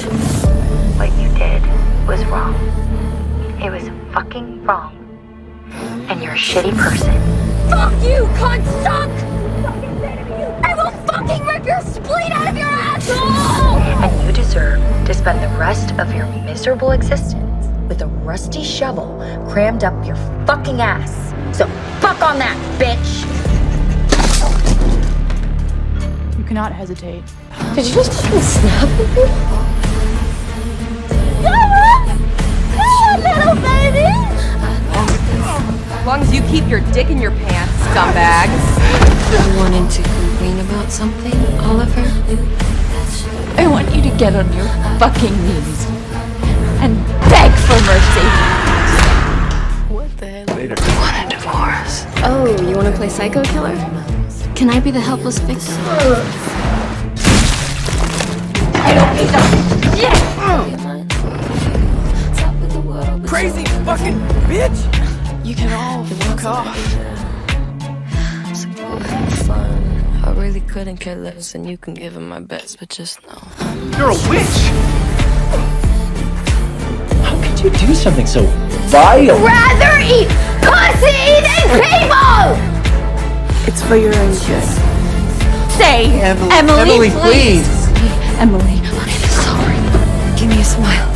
What you did was wrong. It was fucking wrong. And you're a shitty person. Fuck you, cunt suck! I will fucking rip your spleen out of your asshole! And you deserve to spend the rest of your miserable existence with a rusty shovel crammed up your fucking ass. So fuck on that, bitch! You cannot hesitate. Did you just fucking snap at me? Little baby! As long as you keep your dick in your pants, scumbag. You wanted to complain about something, Oliver? I want you to get on your fucking knees and beg for mercy. What the hell? Later. You want a divorce? Oh, you want to play psycho killer? Can I be the helpless victim? I don't need to. Yeah. Crazy fucking bitch! You can all fuck off. Fun. I really couldn't care less, and you can give him my best, but just know. You're a witch! How could you do something so vile? Rather eat pussy than people! It's for your own good. Say, Emily, please! Emily, I'm sorry. Give me a smile.